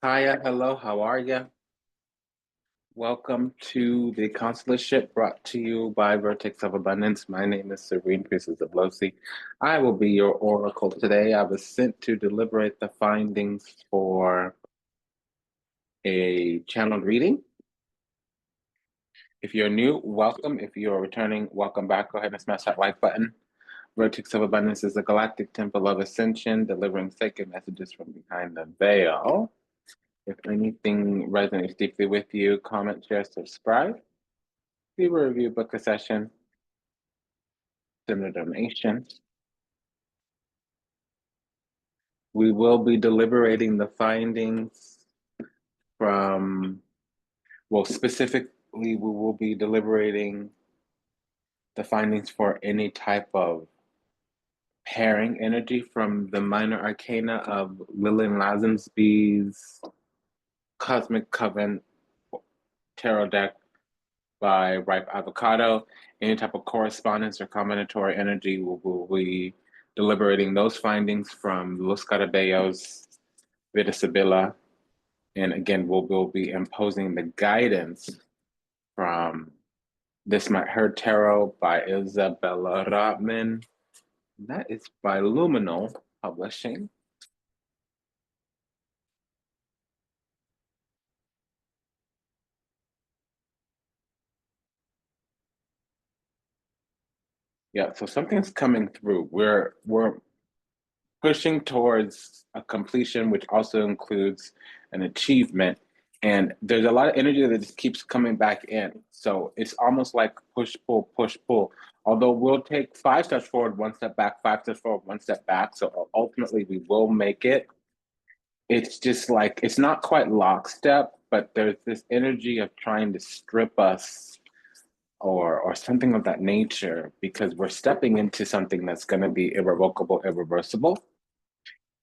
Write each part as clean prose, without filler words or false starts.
Hiya, hello, how are you? Welcome to the Consularship brought to you by Vertex of Abundance. My name is Priestess Abossi. I will be your oracle today. I was sent to deliberate the findings for a channeled reading. If you're new, welcome. If you're returning, welcome back. Go ahead and smash that like button. Vertex of Abundance is a galactic temple of ascension, delivering sacred messages from behind the veil. If anything resonates deeply with you, comment, share, subscribe. Leave a review, book a session, send a donation. We will be deliberating the findings from, well, specifically, we will be deliberating the findings for any type of pairing energy from the minor arcana of Lillian Lazenby's Cosmic Coven Tarot deck by Ripe Avocado. Any type of correspondence or combinatory energy will be deliberating those findings from Los Carabellos, Vida Sibilla, and again, we'll be imposing the guidance from This Might Hurt Tarot by Isabella Rotman. That is by Luminal Publishing. Yeah, so something's coming through. We're pushing towards a completion, which also includes an achievement. And there's a lot of energy that just keeps coming back in. So it's almost like push, pull, push, pull. Although we'll take 5 steps forward, 1 step back, 5 steps forward, 1 step back. So ultimately we will make it. It's just like, it's not quite lockstep, but there's this energy of trying to strip us or something of that nature because we're stepping into something that's going to be irrevocable, irreversible.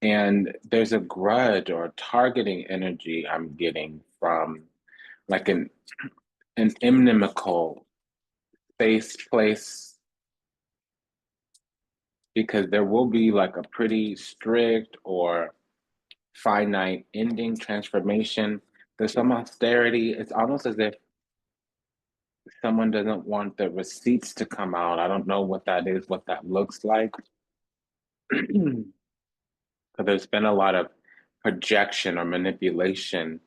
And there's a grudge or targeting energy I'm getting from like an inimical space place because there will be like a pretty strict or finite ending transformation. There's some austerity. It's almost as if someone doesn't want the receipts to come out. I don't know what that is, what that looks like. Because there's been a lot of projection or manipulation.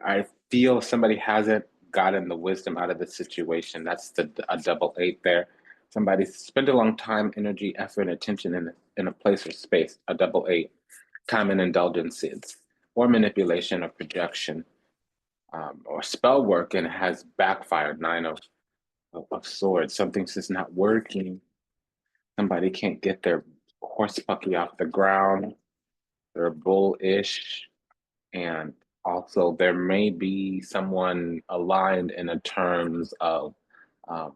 I feel somebody hasn't gotten the wisdom out of the situation. That's a double eight there. Somebody spent a long time, energy, effort, and attention in a place or space. A double eight, time and indulgences, or manipulation or projection, or spell work, and it has backfired. Nine of swords. Something's just not working. Somebody can't get their horse puppy off the ground. They're bullish, and also there may be someone aligned in a terms of um,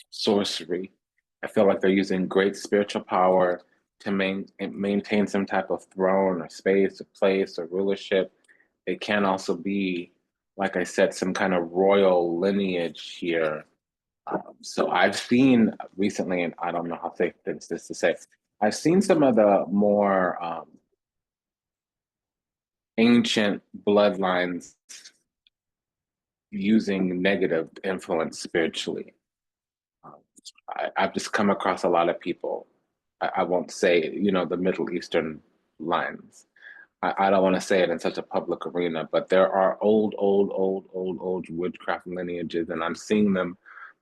sorcery. I feel like they're using great spiritual power to maintain some type of throne or space or place or rulership. It can also be, like I said, some kind of royal lineage here. So I've seen recently, and I don't know how safe this is to say, I've seen some of the more ancient bloodlines using negative influence spiritually. Um, I've just come across a lot of people. I won't say, the Middle Eastern lines. I don't want to say it in such a public arena, but there are old witchcraft lineages, and I'm seeing them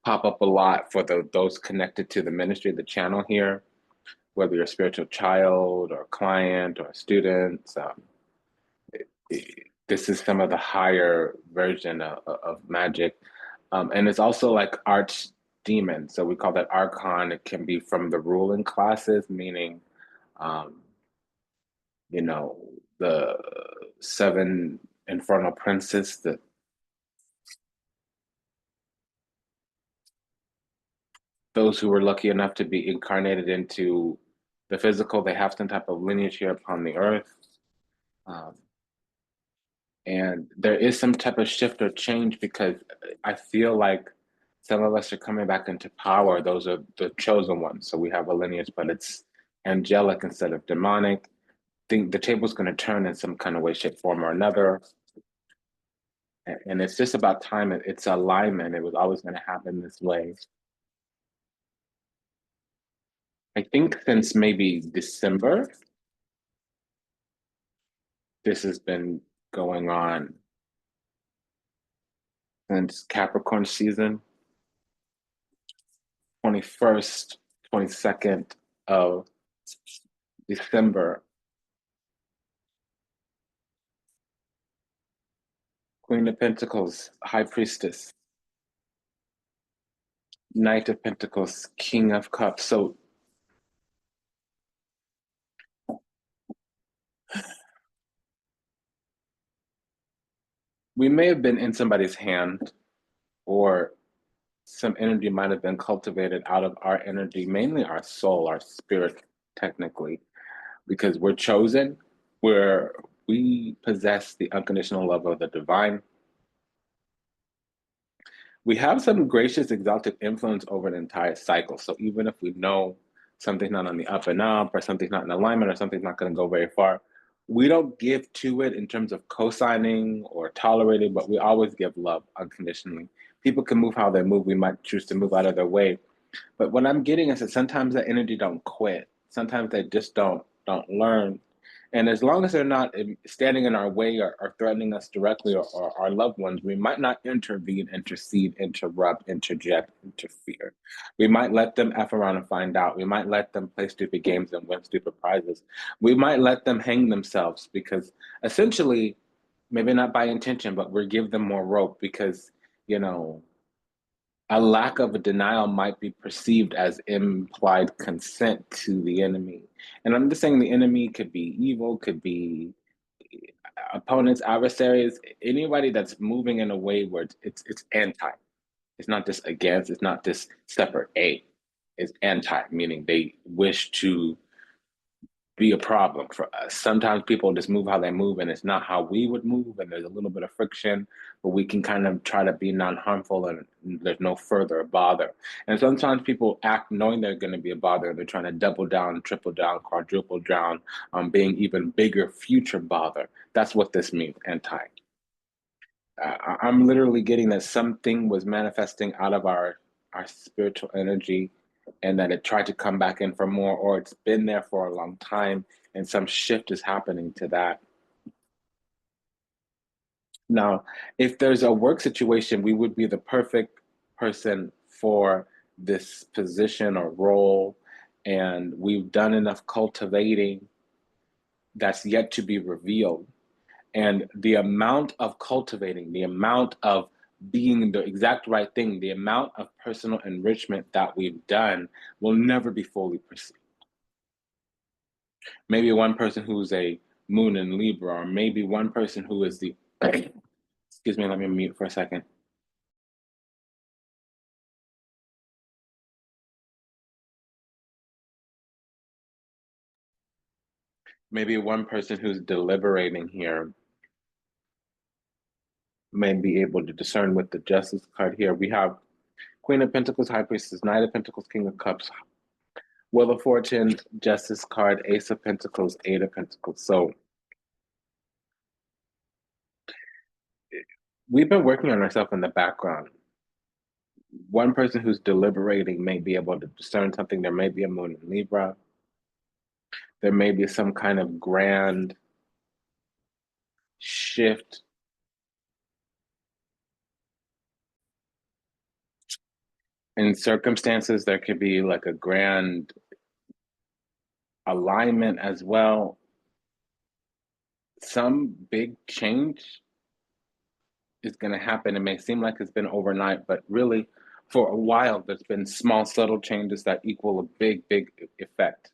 pop up a lot for those connected to the ministry, the channel here, whether you're a spiritual child or a client or a student. This is some of the higher version of magic. And it's also like arch demon. So we call that archon. It can be from the ruling classes, meaning, um, the seven infernal princes, those who were lucky enough to be incarnated into the physical, they have some type of lineage here upon the earth. Um, and there is some type of shift or change because I feel like some of us are coming back into power. Those are the chosen ones. So we have a lineage, but it's angelic instead of demonic. think the table's going to turn in some kind of way, shape, form, or another. And it's just about time. It's alignment. It was always going to happen this way. I think since maybe December, this has been going on since Capricorn season, 21st, 22nd of December. Queen of Pentacles, High Priestess, Knight of Pentacles, King of Cups. So we may have been in somebody's hand, or some energy might have been cultivated out of our energy, mainly our soul, our spirit, technically, because we're chosen, we possess the unconditional love of the divine. We have some gracious, exalted influence over an entire cycle. So even if we know something's not on the up and up, or something's not in alignment, or something's not going to go very far, we don't give to it in terms of co-signing or tolerating, but we always give love unconditionally. People can move how they move. We might choose to move out of their way. But what I'm getting is that sometimes that energy don't quit. Sometimes they just don't learn. And as long as they're not standing in our way, or threatening us directly, or our loved ones, we might not intervene, intercede, interrupt, interject, interfere. We might let them F around and find out. We might let them play stupid games and win stupid prizes. We might let them hang themselves, because essentially, maybe not by intention, but we give them more rope, because, you know, a lack of a denial might be perceived as implied consent to the enemy. And I'm just saying the enemy could be evil, could be opponents, adversaries, anybody that's moving in a way where it's anti. It's not just against, it's not just separate A. It's anti, meaning they wish to be a problem for us. Sometimes people just move how they move, and it's not how we would move, and there's a little bit of friction, but we can kind of try to be non-harmful, and there's no further bother. And sometimes people act knowing they're going to be a bother. They're trying to double down, triple down, quadruple down on being even bigger future bother. That's what this means, anti. I'm literally getting that something was manifesting out of our spiritual energy, and that it tried to come back in for more, or it's been there for a long time, and some shift is happening to that. Now, if there's a work situation, we would be the perfect person for this position or role, and we've done enough cultivating that's yet to be revealed. And the amount of cultivating, the amount of being the exact right thing, the amount of personal enrichment that we've done will never be fully perceived. Maybe one person who's a moon in Libra, or maybe one person who is the, excuse me, let me mute for a second. Maybe one person who's deliberating here may be able to discern with the Justice card here. We have Queen of Pentacles, High Priestess, Knight of Pentacles, King of Cups, Wheel of Fortune, Justice card, Ace of Pentacles, Eight of Pentacles. So we've been working on ourselves in the background. One person who's deliberating may be able to discern something. There may be a moon in Libra. There may be some kind of grand shift in circumstances. There could be like a grand alignment as well. Some big change is going to happen. It may seem like it's been overnight, but really, for a while, there's been small, subtle changes that equal a big, big effect.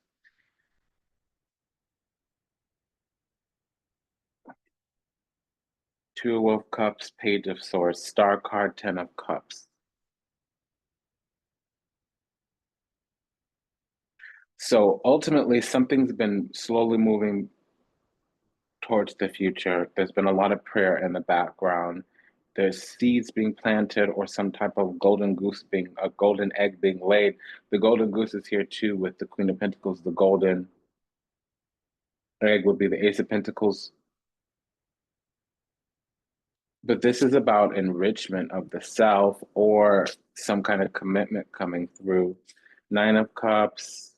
Two of Cups, Page of Swords, Star card, Ten of Cups. So ultimately, something's been slowly moving towards the future. There's been a lot of prayer in the background. There's seeds being planted, or some type of a golden egg being laid. The golden goose is here too, with the Queen of Pentacles, the golden Egg would be the Ace of Pentacles. But this is about enrichment of the self or some kind of commitment coming through. Nine of Cups,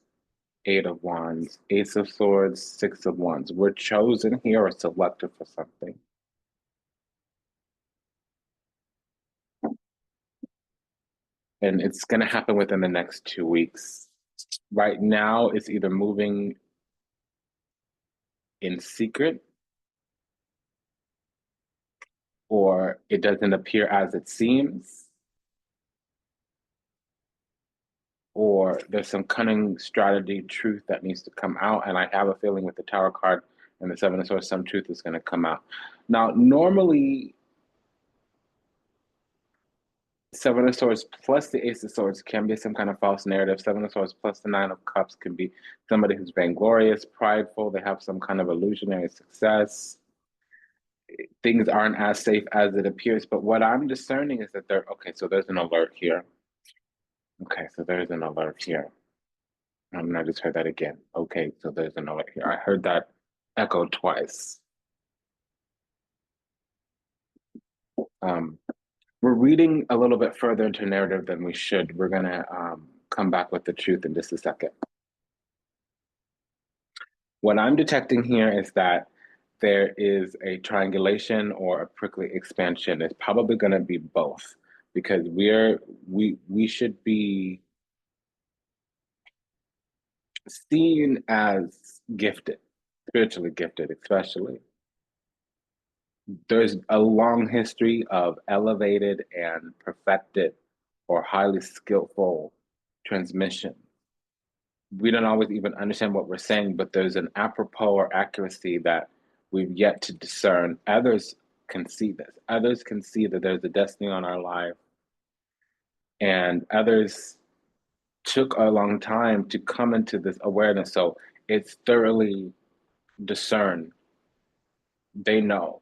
Eight of Wands, Ace of Swords, Six of Wands. We're chosen here or selected for something. And it's going to happen within the next 2 weeks. Right now, it's either moving in secret or it doesn't appear as it seems, or there's some cunning strategy, truth that needs to come out. And I have a feeling with the Tower card and the Seven of Swords, some truth is going to come out. Now, normally, Seven of Swords plus the Ace of Swords can be some kind of false narrative. Seven of Swords plus the Nine of Cups can be somebody who's vainglorious, prideful. They have some kind of illusionary success. Things aren't as safe as it appears. But what I'm discerning is that okay, so there's an alert here. Okay, so there's an alert here. I just heard that again. Okay, so there's an alert here. I heard that echoed twice. We're reading a little bit further into narrative than we should. We're going to come back with the truth in just a second. What I'm detecting here is that there is a triangulation or a prickly expansion. It's probably going to be both because we should be seen as gifted, spiritually gifted, especially. There's a long history of elevated and perfected or highly skillful transmission. We don't always even understand what we're saying, but there's an apropos or accuracy that we've yet to discern. Others can see this. Others can see that there's a destiny on our life. And others took a long time to come into this awareness. So it's thoroughly discerned. They know.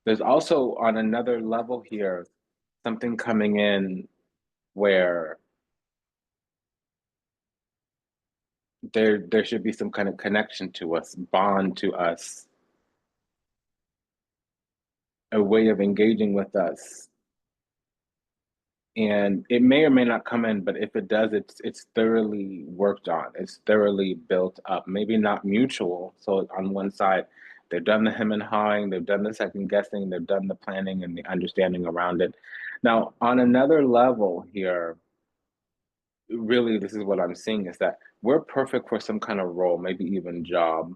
There's also on another level here, something coming in where there should be some kind of connection to us, bond to us, a way of engaging with us. And it may or may not come in, but if it does, it's thoroughly worked on. It's thoroughly built up. Maybe not mutual. So on one side, they've done the hem and hawing, they've done the second guessing, they've done the planning and the understanding around it. Now, on another level here, really, this is what I'm seeing is that we're perfect for some kind of role, maybe even job.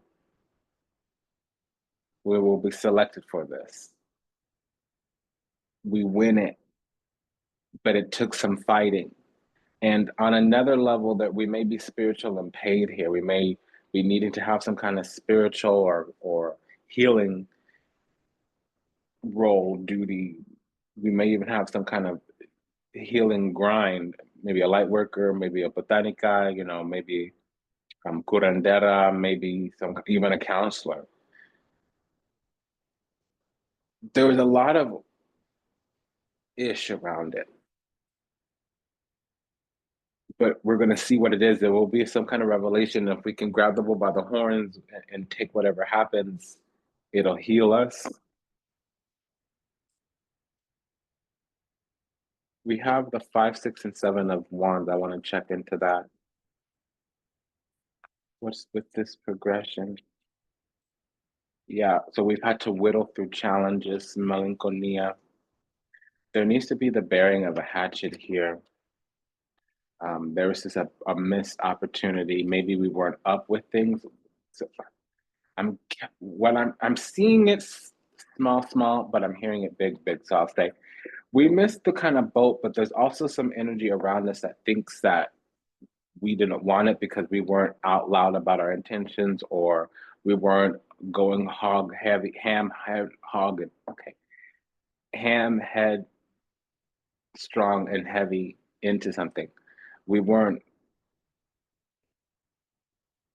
We will be selected for this. We win it, but it took some fighting. And on another level, that we may be spiritual and paid here. We may be needing to have some kind of spiritual or healing role, duty. We may even have some kind of healing grind, maybe a light worker, maybe a botanica, maybe curandera, maybe even a counselor. There was a lot of ish around it. But we're going to see what it is. There will be some kind of revelation. If we can grab the bull by the horns and take whatever happens, it'll heal us. We have the 5, 6, and 7 of wands. I want to check into that. What's with this progression? Yeah, so we've had to whittle through challenges, melancholia. There needs to be the bearing of a hatchet here. There was just a missed opportunity. Maybe we weren't up with things. So I'm seeing it small, but I'm hearing it big. So I'll say we missed the kind of boat, but there's also some energy around us that thinks that we didn't want it because we weren't out loud about our intentions, or we weren't going ham head strong and heavy into something. We weren't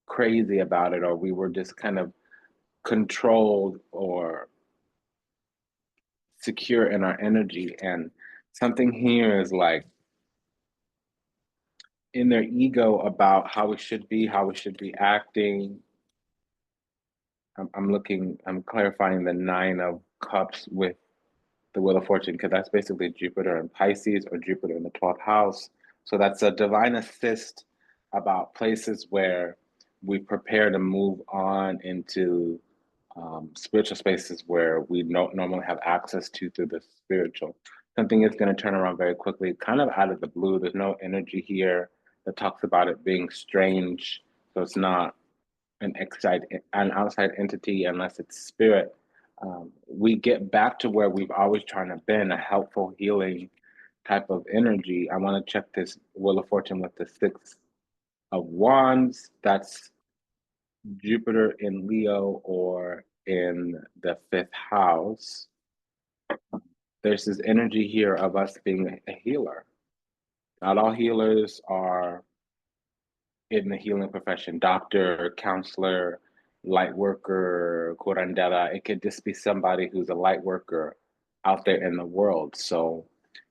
crazy about it, or we were just kind of controlled or secure in our energy. And something here is like in their ego about how we should be acting. I'm clarifying the Nine of Cups with the Wheel of Fortune, because that's basically Jupiter in Pisces or Jupiter in the 12th house. So that's a divine assist about places where we prepare to move on into spiritual spaces where we don't normally have access to through the spiritual. Something is going to turn around very quickly, kind of out of the blue. There's no energy here that talks about it being strange. So it's not an outside entity unless it's spirit. We get back to where we've always trying to been, a helpful healing type of energy. I want to check this Wheel of Fortune with the Six of Wands. That's Jupiter in Leo or in the fifth house. There's this energy here of us being a healer. Not all healers are in the healing profession, doctor, counselor, light worker, curandera. It could just be somebody who's a light worker out there in the world. So,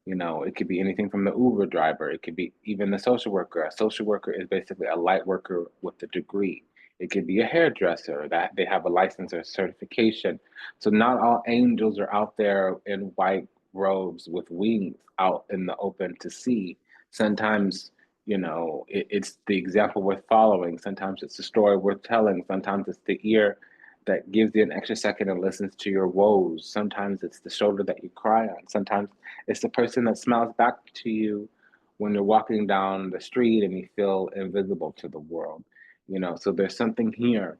it could be anything from the Uber driver. It could be even the social worker. A social worker is basically a light worker with a degree. It could be a hairdresser that they have a license or certification. So not all angels are out there in white robes with wings out in the open to see. Sometimes it's the example worth following. Sometimes it's the story worth telling. Sometimes it's the ear that gives you an extra second and listens to your woes. Sometimes it's the shoulder that you cry on. Sometimes it's the person that smiles back to you when you're walking down the street and you feel invisible to the world. So there's something here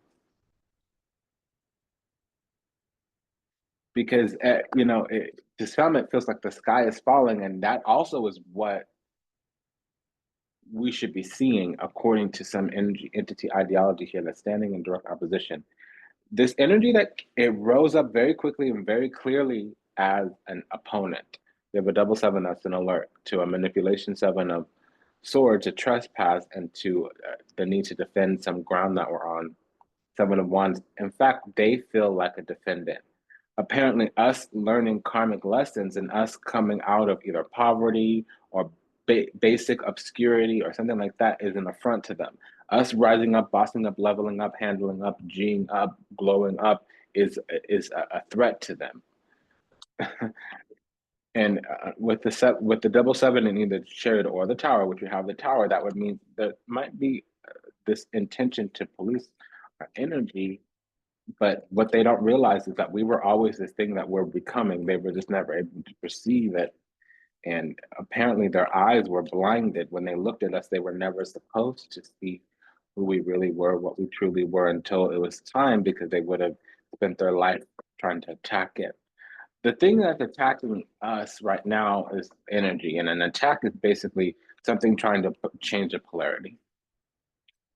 because, to some, it feels like the sky is falling. And that also is what we should be seeing according to some energy entity ideology here that's standing in direct opposition. This energy that it rose up very quickly and very clearly as an opponent. We have a double seven that's an alert to a manipulation seven of swords, a trespass, and to the need to defend some ground that we're on. Seven of Wands. In fact, they feel like a defendant. Apparently, us learning karmic lessons and us coming out of either poverty or basic obscurity or something like that is an affront to them. Us rising up, bossing up, leveling up, handling up, G'ing up, glowing up is a threat to them. And with the double seven in either chariot or the tower, which we have the tower, that would mean there might be this intention to police our energy. But what they don't realize is that we were always this thing that we're becoming. They were just never able to perceive it. And apparently their eyes were blinded when they looked at us. They were never supposed to see who we really were, what we truly were, until it was time, because they would have spent their life trying to attack it. The thing that's attacking us right now is energy. And an attack is basically something trying to change the polarity.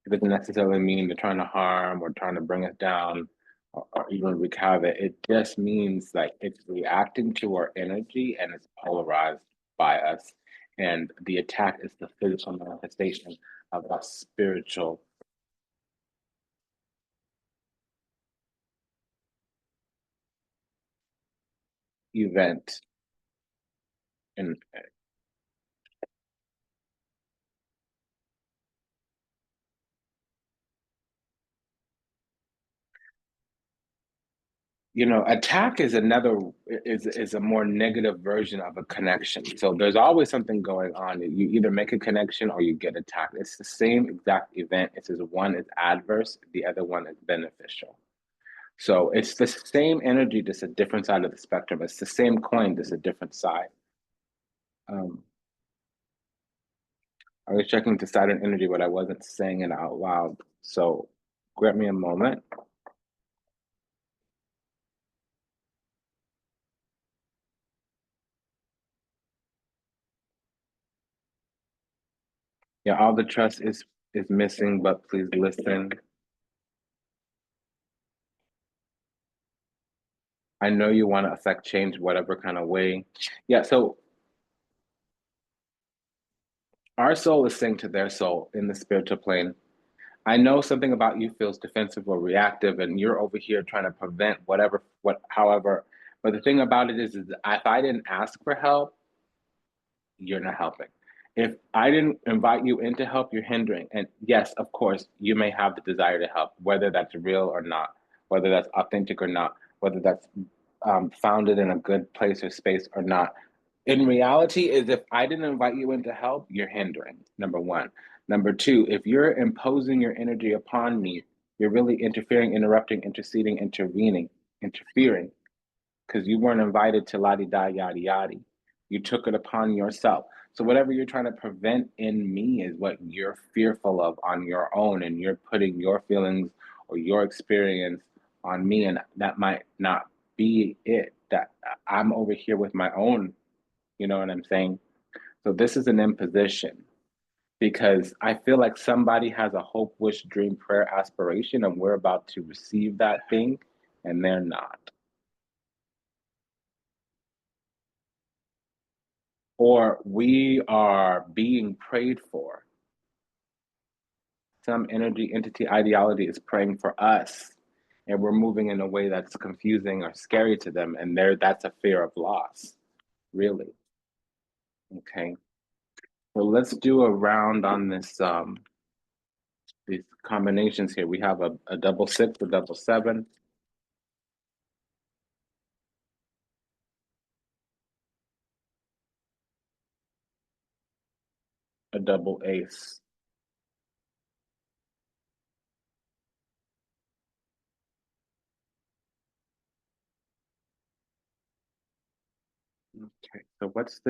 It doesn't necessarily mean they're trying to harm or trying to bring us down or even wreak havoc. It just means like it's reacting to our energy and it's polarized by us. And the attack is the physical manifestation of a spiritual event. And attack is a more negative version of a connection. So there's always something going on. You either make a connection or you get attacked. It's the same exact event. It's just one is adverse, the other one is beneficial. So it's the same energy, just a different side of the spectrum. It's the same coin, just a different side. Um, I was checking to Saturn energy, but I wasn't saying it out loud. So grant me a moment. Yeah, all the trust is missing, but please listen. I know you want to affect change whatever kind of way. Yeah, so our soul is saying to their soul in the spiritual plane, I know something about you feels defensive or reactive, and you're over here trying to prevent however. But the thing about it is if I didn't ask for help, you're not helping. If I didn't invite you in to help, you're hindering. And yes, of course, you may have the desire to help, whether that's real or not. whether that's authentic or not, whether that's founded in a good place or space or not. In reality, is if I didn't invite you in to help, you're hindering, number one. Number two, if you're imposing your energy upon me, you're really interfering, interrupting, interceding, interfering, because you weren't invited to la di da yada yada. You took it upon yourself. So whatever you're trying to prevent in me is what you're fearful of on your own, and you're putting your feelings or your experience on me, and that might not be it. That I'm over here with my own, you know what I'm saying? So this is an imposition because I feel like somebody has a hope, wish, dream, prayer, aspiration, and we're about to receive that thing, and they're not. Or we are being prayed for. Some energy, entity, ideology is praying for us, and we're moving in a way that's confusing or scary to them, and that's a fear of loss, really. Okay. So let's do a round on this these combinations here. We have a double six, a double seven, a double ace. Okay, so what's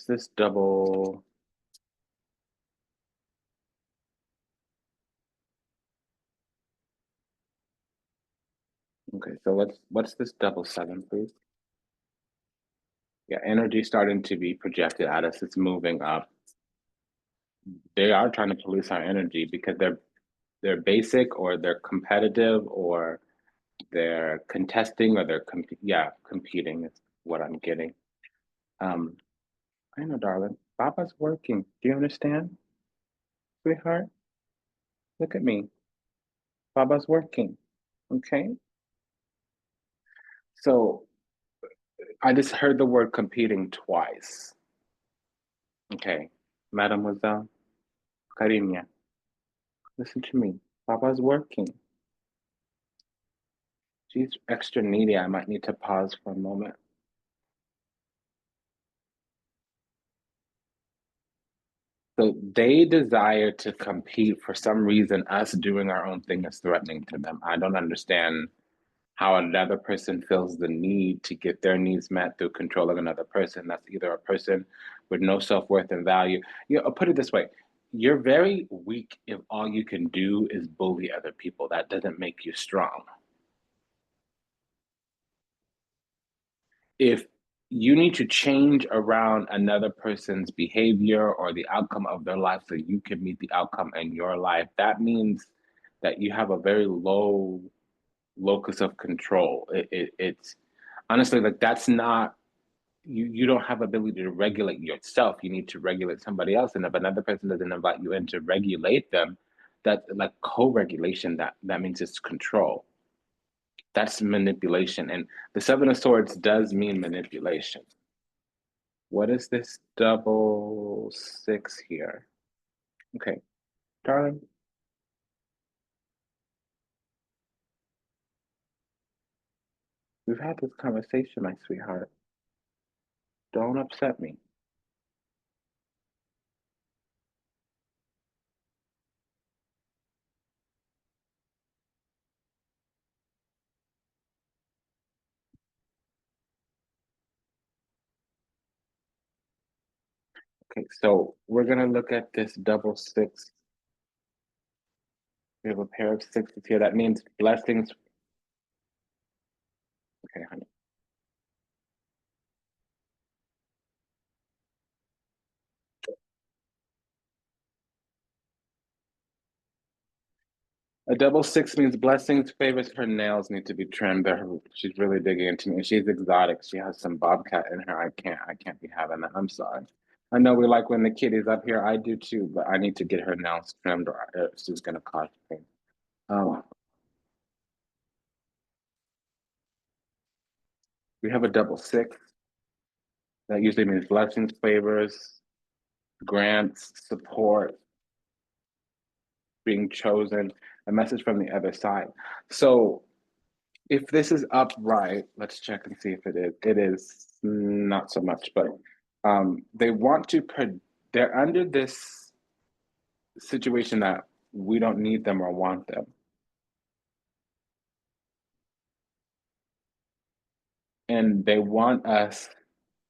this double? Okay, so what's this double seven, please? Yeah, energy starting to be projected at us. It's moving up. They are trying to police our energy because they're basic or they're competitive or they're contesting or competing is what I'm getting. Um, I know, darling. Baba's working. Do you understand, sweetheart? Look at me. Baba's working. Okay. So I just heard the word competing twice. Okay. Mademoiselle, Cariña, listen to me. Baba's working. She's extra needy. I might need to pause for a moment. So they desire to compete for some reason. Us doing our own thing is threatening to them. I don't understand how another person feels the need to get their needs met through controlling another person. That's either a person with no self-worth and value. I'll put it this way. You're very weak if all you can do is bully other people. That doesn't make you strong. If you need to change around another person's behavior or the outcome of their life so you can meet the outcome in your life, that means that you have a very low locus of control. It's honestly like that's not you don't have ability to regulate yourself. You need to regulate somebody else. And if another person doesn't invite you in to regulate them, that's like co-regulation. That means it's control. That's manipulation. And the Seven of Swords does mean manipulation. What is this double six here? Okay, darling, we've had this conversation, my sweetheart. Don't upset me. Okay, so we're gonna look at this double six. We have a pair of sixes here. That means blessings. Okay, honey. A double six means blessings, favors. Her nails need to be trimmed. She's really digging into me. And she's exotic. She has some bobcat in her. I can't be having that. I'm sorry. I know we like when the kitty's up here. I do too, but I need to get her nails trimmed or she's gonna cause pain. Um, we have a double six. That usually means blessings, favors, grants, support, being chosen, a message from the other side. So if this is upright, let's check and see if it is. It is not so much, but they want to, they're under this situation that we don't need them or want them. And they want us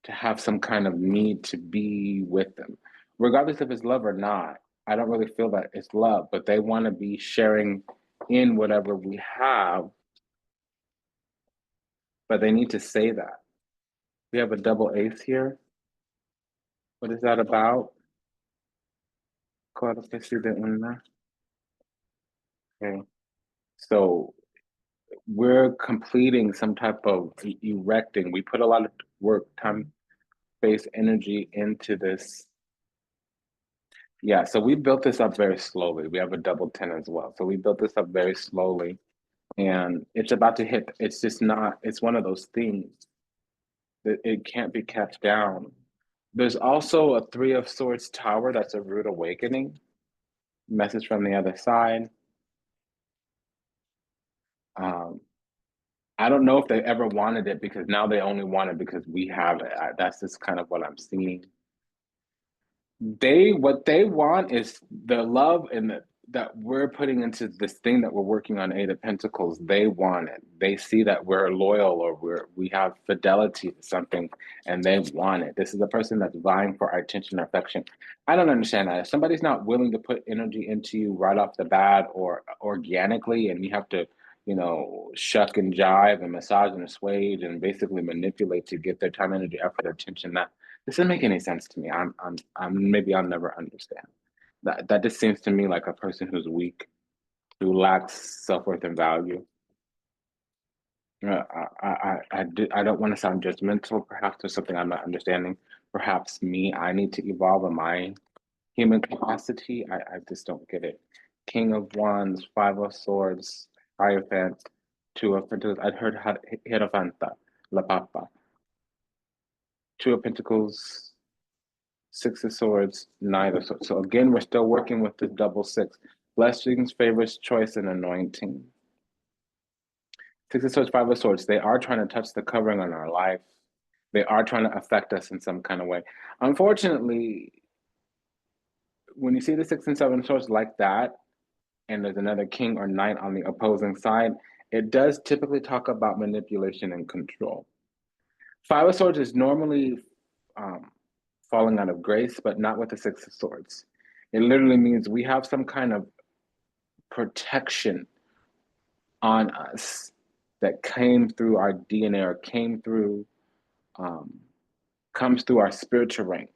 to have some kind of need to be with them, regardless if it's love or not. I don't really feel that it's love, but they want to be sharing in whatever we have, but they need to say that. We have a double ace here. What is that about? Claro que sí de una. Okay. So we're completing some type of erecting. We put a lot of work, time, space, energy into this. Yeah, so we built this up very slowly. We have a double 10 as well. So we built this up very slowly, and it's about to hit. It's just not, it's one of those things that it can't be kept down. There's also a Three of Swords tower. That's a rude awakening. Message from the other side. Um, I don't know if they ever wanted it, because now they only want it because we have it. That's just kind of what I'm seeing. What they want is the love and that we're putting into this thing that we're working on, Eight of Pentacles. They want it. They see that we're loyal, or we have fidelity to something, and they want it. This is a person that's vying for our attention or affection. I don't understand that. If somebody's not willing to put energy into you right off the bat or organically, and you have to, shuck and jive and massage and assuage and basically manipulate to get their time, energy, effort, attention, that this doesn't make any sense to me. I'm maybe I'll never understand. That just seems to me like a person who's weak, who lacks self-worth and value. I don't want to sound judgmental. Perhaps there's something I'm not understanding. Perhaps I need to evolve in my human capacity. I just don't get it. King of Wands, Five of Swords, Hierophant, Two of Pentacles. I'd heard Hierophanta, La Papa. Two of Pentacles, Six of Swords, Nine of Swords. So again, we're still working with the double six. Blessings, favors, choice, and anointing. Six of Swords, Five of Swords. They are trying to touch the covering on our life. They are trying to affect us in some kind of way. Unfortunately, when you see the Six and Seven of Swords like that, and there's another King or Knight on the opposing side, it does typically talk about manipulation and control. Five of Swords is normally falling out of grace, but not with the Six of Swords. It literally means we have some kind of protection on us that came through our DNA or comes through our spiritual rank.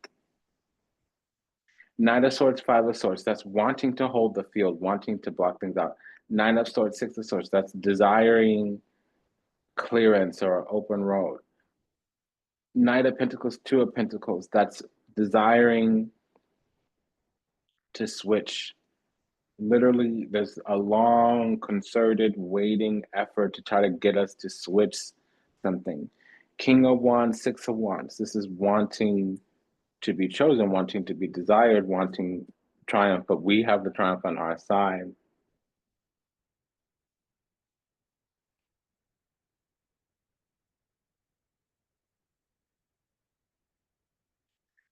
Nine of Swords, Five of Swords, that's wanting to hold the field, wanting to block things out. Nine of Swords, Six of Swords, that's desiring clearance or open road. Knight of Pentacles, Two of Pentacles, that's desiring to switch. Literally, there's a long, concerted, waiting effort to try to get us to switch something. King of Wands, Six of Wands, this is wanting to be chosen, wanting to be desired, wanting triumph, but we have the triumph on our side.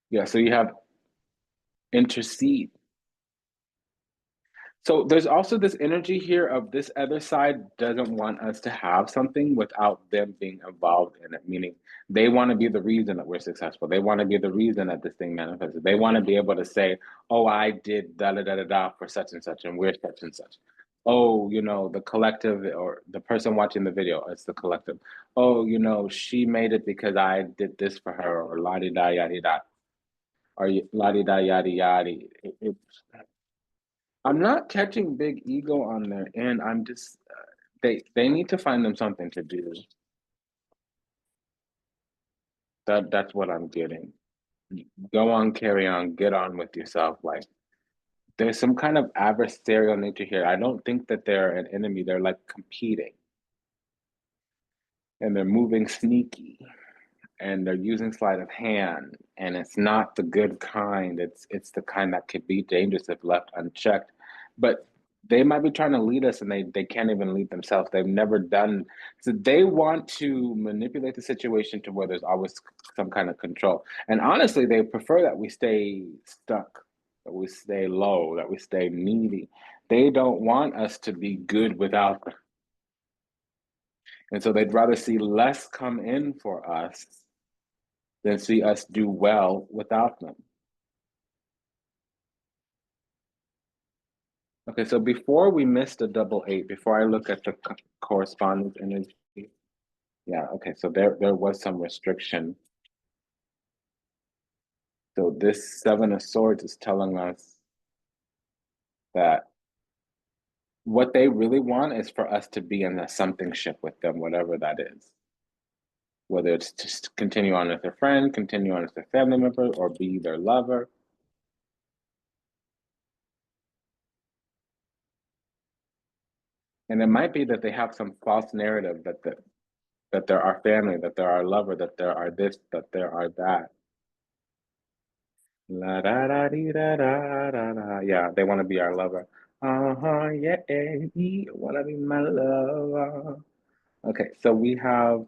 Yeah, so you have intercede. So there's also this energy here of this other side doesn't want us to have something without them being involved in it, meaning they want to be the reason that we're successful. They want to be the reason that this thing manifests. They want to be able to say, oh, I did da da da da da for such and such, and we're such and such. Oh, the collective, or the person watching the video, it's the collective. Oh, she made it because I did this for her, or la di da yadi da, or la di da yadi yadi. I'm not catching big ego on their end. I'm just they need to find them something to do. That's what I'm getting. Go on, carry on, get on with yourself. Like, there's some kind of adversarial nature here. I don't think that they're an enemy. They're like competing, and they're moving sneaky, and they're using sleight of hand, and it's not the good kind. It's the kind that could be dangerous if left unchecked. But they might be trying to lead us and they can't even lead themselves. They've never done, so they want to manipulate the situation to where there's always some kind of control. And honestly, they prefer that we stay stuck, that we stay low, that we stay needy. They don't want us to be good without them. And so they'd rather see less come in for us than see us do well without them. Okay, so before we missed a double eight, before I look at the correspondence energy, yeah, okay, so there was some restriction. So this Seven of Swords is telling us that what they really want is for us to be in a something ship with them, whatever that is. Whether it's to continue on as a friend, continue on as a family member, or be their lover. And it might be that they have some false narrative that they're our family, that they're our lover, that there are this, that there are that. La da da dee da da da da. Yeah, they want to be our lover. Yeah, he wanna be my lover. Okay, so we have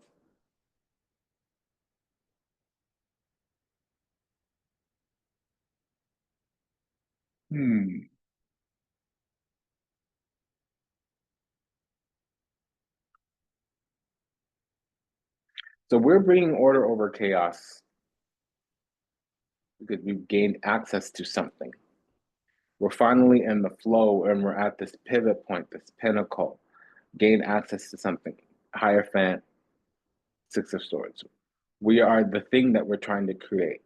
hmm. So we're bringing order over chaos because we've gained access to something. We're finally in the flow and we're at this pivot point, this pinnacle, gain access to something. Hierophant, Six of Swords. We are the thing that we're trying to create.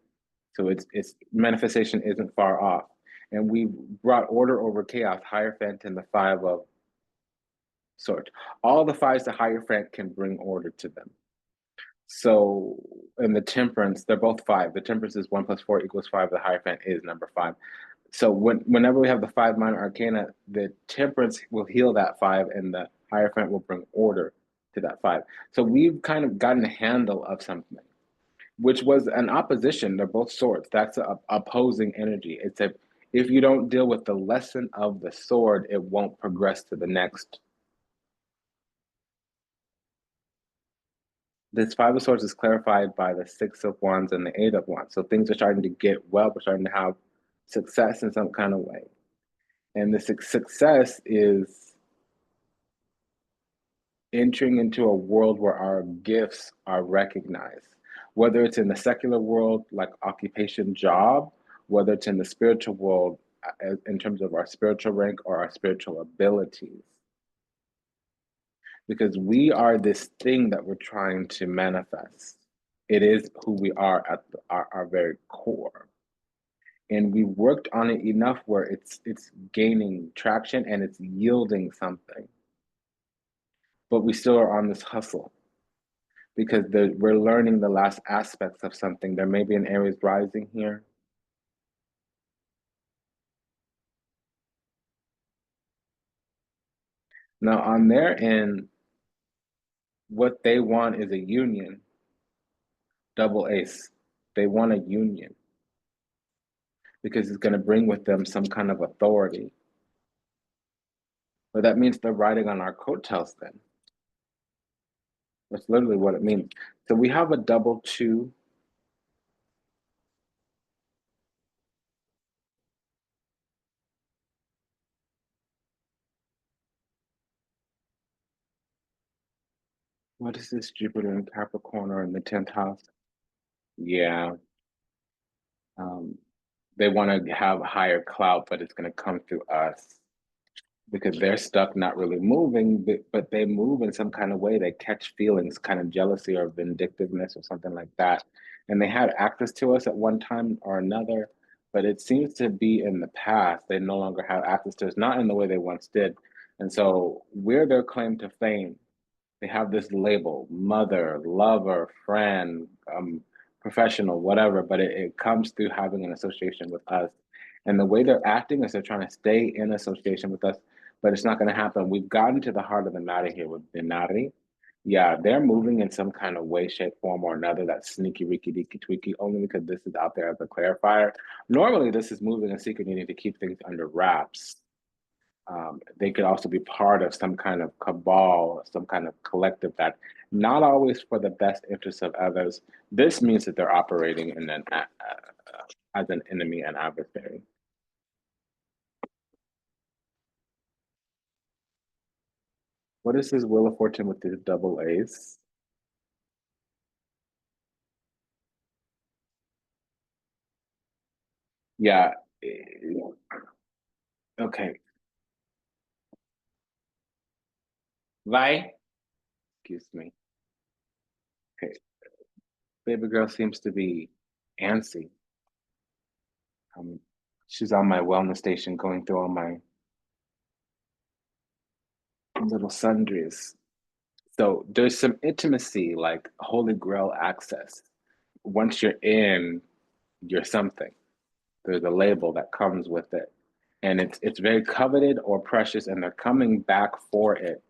So it's manifestation isn't far off. And we brought order over chaos, Hierophant and the Five of Swords. All the fives the Hierophant can bring order to them. So in the Temperance, they're both five. The Temperance is 1 + 4 = 5. The Hierophant is number five. So whenever we have the five minor arcana, the Temperance will heal that five, and the Hierophant will bring order to that five. So we've kind of gotten a handle of something, which was an opposition. They're both swords. That's a opposing energy. It's a if you don't deal with the lesson of the sword, it won't progress to the next. This Five of Swords is clarified by the Six of Wands and the Eight of Wands. So things are starting to get well. We're starting to have success in some kind of way. And the success is entering into a world where our gifts are recognized, whether it's in the secular world, like occupation, job, whether it's in the spiritual world, in terms of our spiritual rank or our spiritual abilities. Because we are this thing that we're trying to manifest. It is who we are at our very core. And we worked on it enough where it's gaining traction and it's yielding something. But we still are on this hustle because we're learning the last aspects of something. There may be an Aries rising here. Now, on their end, what they want is a union, double ace. They want a union because it's going to bring with them some kind of authority. But that means they're riding on our coattails then. That's literally what it means. So we have a double two. What is this? Jupiter in Capricorn or in the 10th house? Yeah. Um, they want to have higher clout, but it's going to come through us because they're stuck not really moving, but they move in some kind of way. They catch feelings, kind of jealousy or vindictiveness or something like that. And they had access to us at one time or another, but it seems to be in the past. They no longer have access to us, not in the way they once did. And so we're their claim to fame. They have this label, mother, lover, friend, professional, whatever, but it comes through having an association with us. And the way they're acting is they're trying to stay in association with us, but it's not going to happen. We've gotten to the heart of the matter here with Binari. Yeah, they're moving in some kind of way, shape, form, or another that's sneaky, reeky, deaky, tweaky, only because this is out there as a clarifier. Normally, this is moving and secret, needing to keep things under wraps. They could also be part of some kind of cabal, some kind of collective that not always for the best interests of others. This means that they're operating in as an enemy and adversary. What is his Wheel of Fortune with his double ace? Yeah. Okay. Vai? Excuse me. Okay. Baby girl seems to be antsy. Um, she's on my wellness station going through all my little sundries. So there's some intimacy, like Holy Grail access. Once you're in, you're something. There's a label that comes with it. And it's very coveted or precious, and they're coming back for it.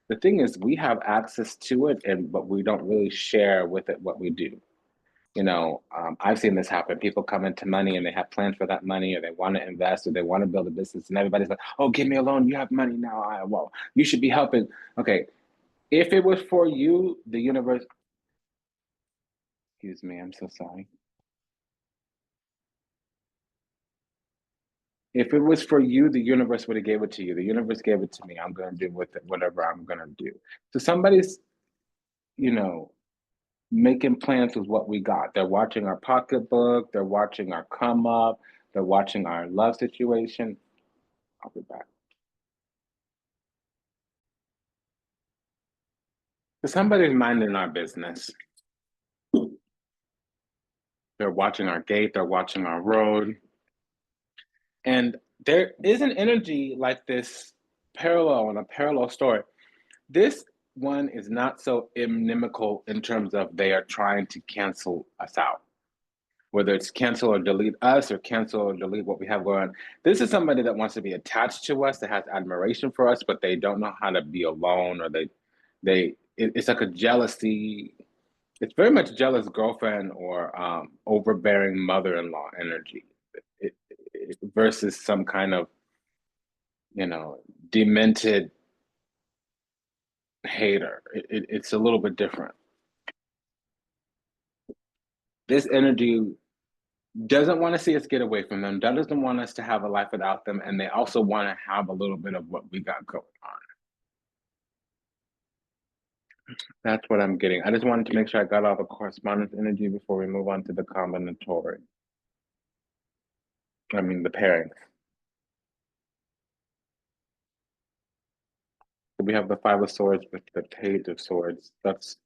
The thing is, we have access to it, and but we don't really share with it what we do. I've seen this happen. People come into money and they have plans for that money, or they want to invest, or they want to build a business, and everybody's like, "Oh, give me a loan. You have money now. Well, you should be helping." Okay, if it was for you, the universe. Excuse me, I'm so sorry. If it was for you, the universe would have gave it to you. The universe gave it to me. I'm gonna do with it whatever I'm gonna do. So somebody's, you know, making plans with what we got. They're watching our pocketbook. They're watching our come up. They're watching our love situation. I'll be back. So somebody's minding our business. They're watching our gate. They're watching our road. And there is an energy like this parallel and a parallel story. This one is not so inimical in terms of they are trying to cancel us out, whether it's cancel or delete us or cancel or delete what we have going on. This is somebody that wants to be attached to us, that has admiration for us, but they don't know how to be alone, or it's like a jealousy. It's very much jealous girlfriend or overbearing mother-in-law energy, versus some kind of, you know, demented hater. It's a little bit different. This energy doesn't want to see us get away from them, doesn't want us to have a life without them, and they also want to have a little bit of what we got going on. That's what I'm getting. I just wanted to make sure I got all the correspondence energy before we move on to the combinatory. I mean, the pairing. So we have the Five of Swords with the Page of Swords. That's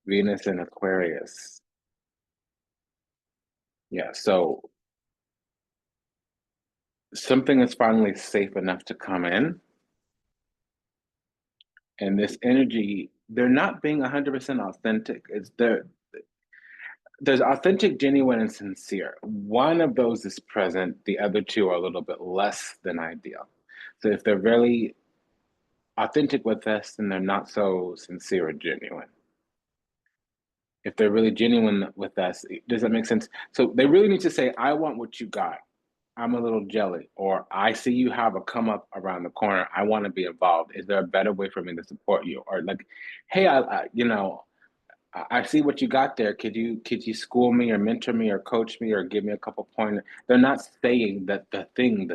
Venus in Aquarius. Yeah, so something is finally safe enough to come in. And this energy, they're not being 100% authentic. There's authentic, genuine, and sincere. One of those is present. The other two are a little bit less than ideal. So if they're really authentic with us, then they're not so sincere or genuine. If they're really genuine with us, does that make sense? So they really need to say, I want what you got. I'm a little jelly, or I see you have a come up around the corner. I want to be involved. Is there a better way for me to support you? Or like, hey, I see what you got there. Could you school me or mentor me or coach me or give me a couple pointers? They're not saying that the thing.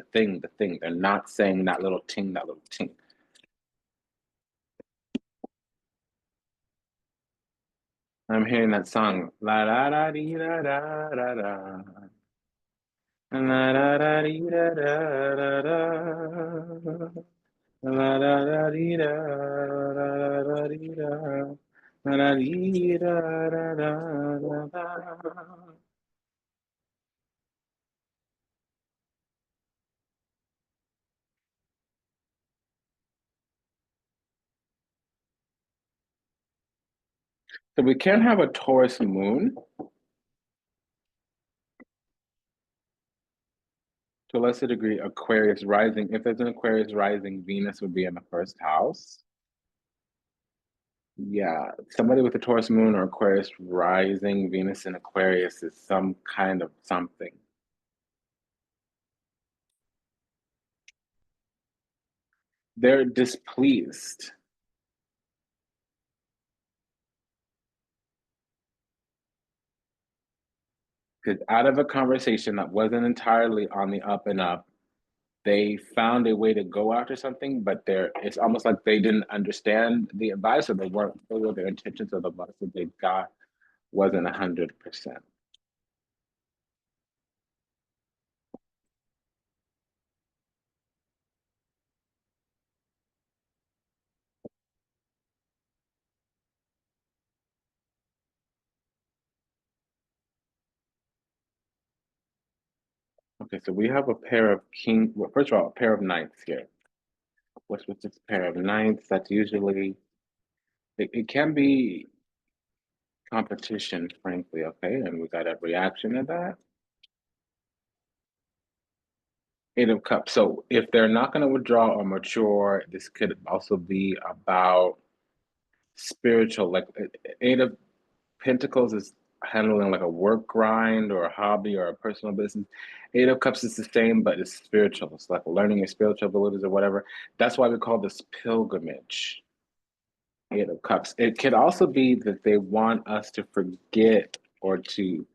They're not saying that little ting, that little ting. I'm hearing that song. La da da dee da da da da. La da da dee da da da da. La da da dee da da da dee da. La da dee da da da da da. So we can't have a Taurus moon. To a lesser degree, Aquarius rising. If there's an Aquarius rising, Venus would be in the first house. Yeah, somebody with a Taurus moon or Aquarius rising, Venus in Aquarius is some kind of something. They're displeased. Because out of a conversation that wasn't entirely on the up and up, they found a way to go after something, but it's almost like they didn't understand the advice or they weren't clear with their intentions of the advice that they got wasn't 100%. Okay, so we have a pair of king. Well, first of all, a pair of knights here. What's with this pair of knights? That's usually it can be competition, frankly. Okay, and we got a reaction to that. Eight of Cups. So if they're not going to withdraw or mature, this could also be about spiritual. Like Eight of Pentacles is handling like a work grind or a hobby or a personal business. Eight of Cups is the same, but it's spiritual. It's like learning your spiritual abilities or whatever. That's why we call this pilgrimage. Eight of Cups. It could also be that they want us to forget or to,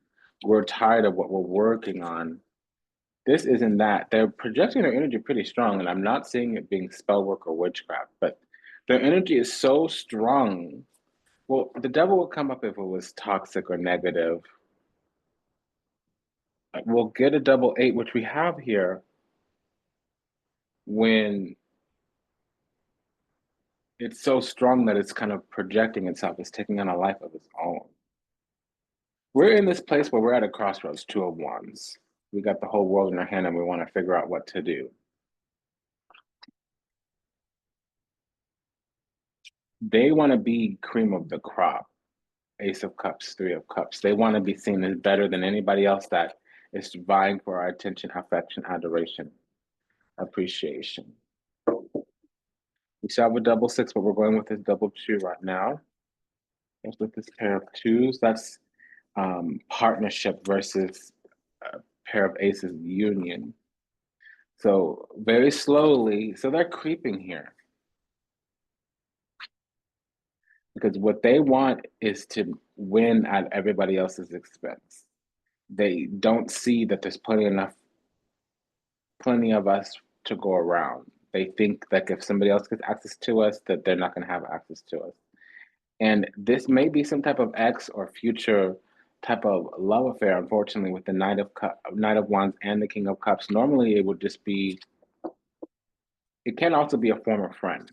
we're tired of what we're working on. This isn't that. They're projecting their energy pretty strong, and I'm not seeing it being spell work or witchcraft, but their energy is so strong. Well, the devil would come up if it was toxic or negative. We'll get a double eight, which we have here, when it's so strong that it's kind of projecting itself. It's taking on a life of its own. We're in this place where we're at a crossroads, two of wands. We got the whole world in our hand and we want to figure out what to do. They want to be cream of the crop. Ace of Cups, Three of Cups. They want to be seen as better than anybody else that is vying for our attention, affection, adoration, appreciation. We still have a double six, but we're going with this double two right now. That's with this pair of twos. That's partnership versus a pair of aces union. So very slowly, so they're creeping here because what they want is to win at everybody else's expense. They don't see that there's plenty of us to go around. They think that if somebody else gets access to us, that they're not going to have access to us. And this may be some type of ex or future type of love affair. Unfortunately, with the Knight of Wands and the King of Cups, normally it would just be. It can also be a former friend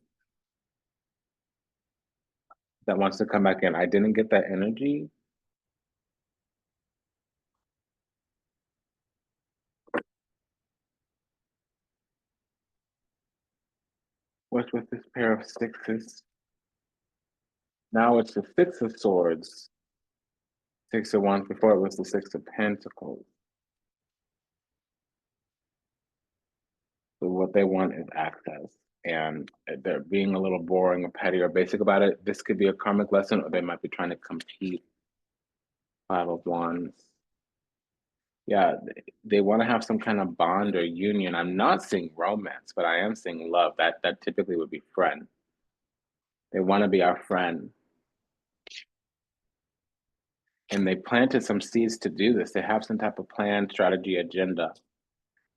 that wants to come back in. I didn't get that energy. What's with this pair of sixes? Now it's the Six of Swords. Six of Wands. Before it was the Six of Pentacles. So what they want is access. And they're being a little boring or petty or basic about it. This could be a karmic lesson, or they might be trying to compete. Five of Wands. Yeah, they want to have some kind of bond or union. I'm not seeing romance, but I am seeing love. That typically would be friend. They want to be our friend. And they planted some seeds to do this. They have some type of plan, strategy, agenda.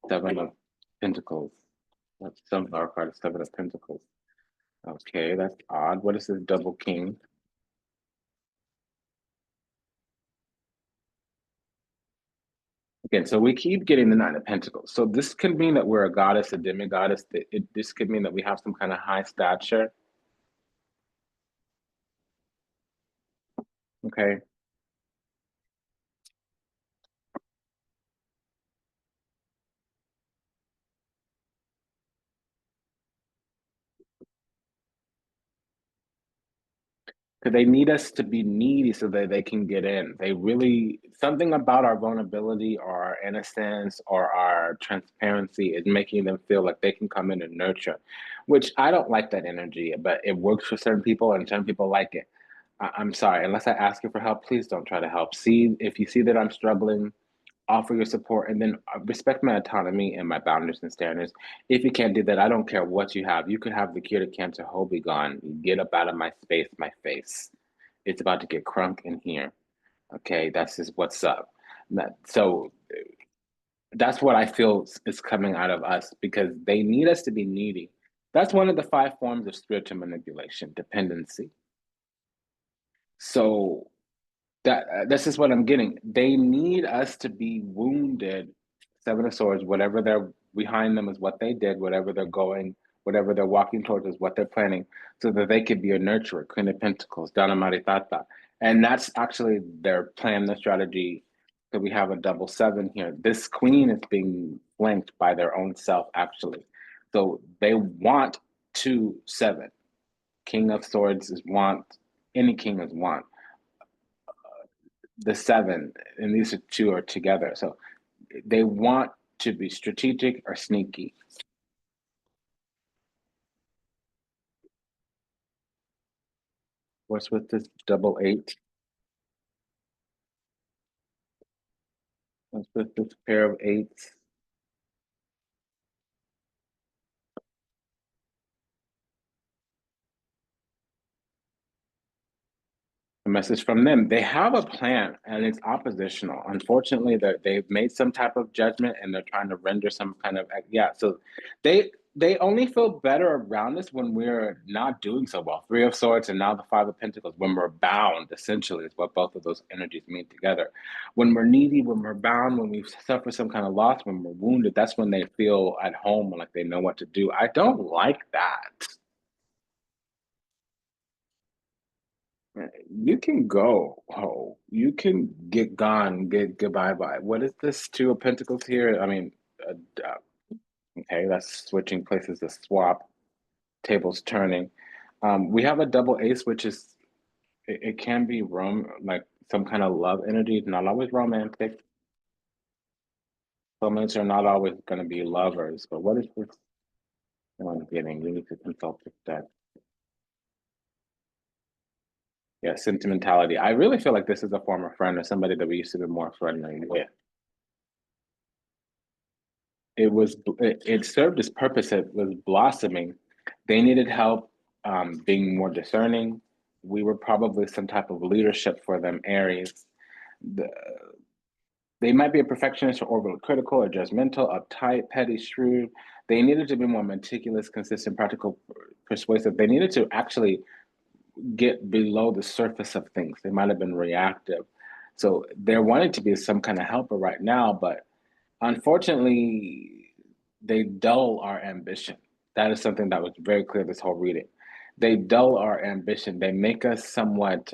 Seven of Pentacles. That's some of our cards, Seven of Pentacles. Okay, that's odd. What is this double king? Again, so we keep getting the Nine of Pentacles. So this could mean that we're a goddess, a demigoddess. This could mean that we have some kind of high stature. Okay. Because they need us to be needy so that they can get in. They really, something about our vulnerability or our innocence or our transparency is making them feel like they can come in and nurture, which I don't like that energy, but it works for certain people and some people like it. I'm sorry, unless I ask you for help, please don't try to help. See, if you see that I'm struggling, offer your support, and then respect my autonomy and my boundaries and standards. If you can't do that, I don't care what you have. You could have the cure to cancer, whole be gone. Get up out of my space, my face. It's about to get crunk in here. Okay, that's just what's up. So that's what I feel is coming out of us because they need us to be needy. That's one of the five forms of spiritual manipulation, dependency. So this is what I'm getting. They need us to be wounded. Seven of Swords, whatever they're behind them is what they did. Whatever they're going, whatever they're walking towards is what they're planning, so that they could be a nurturer. Queen of Pentacles, Dana Maritata, and that's actually their plan, their strategy. So we have a double seven here. This queen is being flanked by their own self, actually. So they want 2-7. King of Swords is want. Any king is want the seven, and these are two are together. So they want to be strategic or sneaky. What's with this double eight? What's with this pair of eights? A message from them. They have a plan and it's oppositional. Unfortunately, they've made some type of judgment and they're trying to render some kind of yeah. So they only feel better around us when we're not doing so well. Three of Swords and now the Five of Pentacles. When we're bound, essentially, is what both of those energies mean together. When we're needy, when we're bound, when we suffer some kind of loss, when we're wounded, that's when they feel at home, like they know what to do. I don't like that. You can go. Oh, you can get gone, get goodbye bye. What is this Two of Pentacles here? I mean, okay, that's switching places to swap, tables turning. We have a double ace, which is it can be like some kind of love energy. It's not always romantic. Soulmates are not always going to be lovers. But what is this one getting? You need to consult with that. Yeah, sentimentality. I really feel like this is a former friend or somebody that we used to be more friendly with. It served its purpose. It was blossoming. They needed help being more discerning. We were probably some type of leadership for them, Aries. The, they might be a perfectionist or overly critical or judgmental, uptight, petty, shrewd. They needed to be more meticulous, consistent, practical, persuasive. They needed to actually get below the surface of things. They might have been reactive. So they're wanting to be some kind of helper right now, but unfortunately, they dull our ambition. That is something that was very clear this whole reading. They dull our ambition. They make us somewhat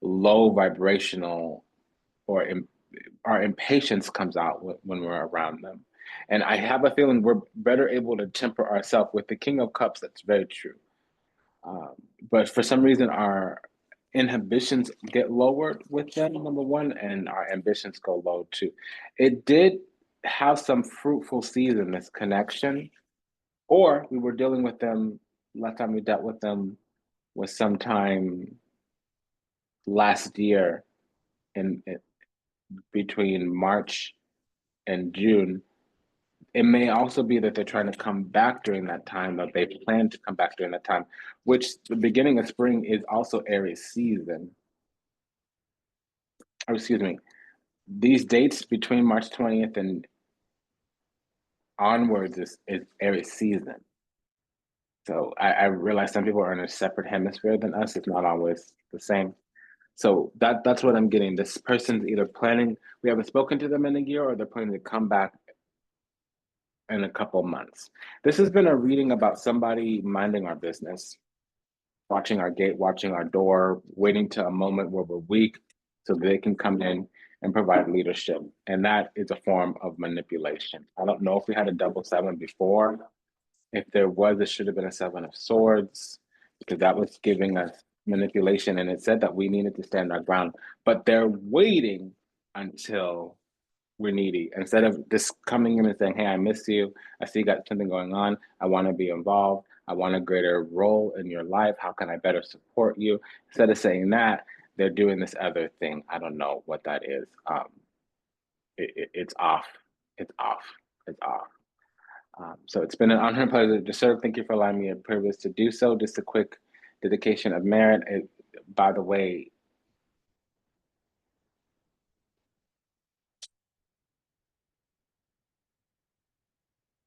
low vibrational, or our impatience comes out when we're around them. And I have a feeling we're better able to temper ourselves with the King of Cups. That's very true. Um, but for some reason, our inhibitions get lowered with them, number one, and our ambitions go low too. It did have some fruitful seeds in this connection, or we were dealing with them, last time we dealt with them was sometime last year in between March and June. It may also be that they're trying to come back during that time, that they plan to come back during that time, which the beginning of spring is also Aries season. Oh, excuse me. These dates between March 20th and onwards is Aries season. So I realize some people are in a separate hemisphere than us. It's not always the same. So that's what I'm getting. This person's either planning, we haven't spoken to them in a year, or they're planning to come back in a couple months. This has been a reading about somebody minding our business, watching our gate, watching our door, waiting to a moment where we're weak so they can come in and provide leadership. And that is a form of manipulation. I don't know if we had a double seven before. If there was, it should have been a Seven of Swords, because that was giving us manipulation. And it said that we needed to stand our ground. But they're waiting until we're needy. Instead of just coming in and saying, hey, I miss you. I see you got something going on. I want to be involved. I want a greater role in your life. How can I better support you? Instead of saying that, they're doing this other thing. I don't know what that is. it's off. It's off. It's off. So it's been an honor and pleasure to serve. Thank you for allowing me a privilege to do so. Just a quick dedication of merit. By the way,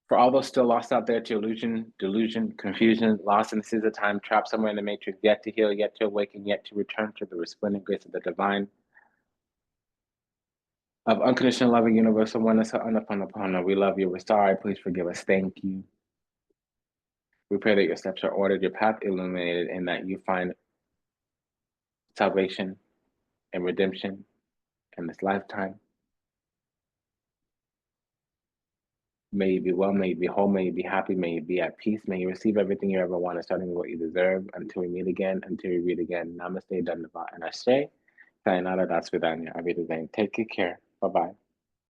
for all those still lost out there to illusion, delusion, confusion, lost in the seas of time, trapped somewhere in the matrix, yet to heal, yet to awaken, yet to return to the resplendent grace of the divine, of unconditional loving universal oneness, unapon. We love you. We're sorry. Please forgive us. Thank you. We pray that your steps are ordered, your path illuminated, and that you find salvation and redemption in this lifetime. May you be well, may you be whole, may you be happy, may you be at peace, may you receive everything you ever wanted, starting with what you deserve, until we meet again, until we read again. Namaste, Dandava, and Ashe. Sayonara, das vidanya. Take good care. Bye-bye.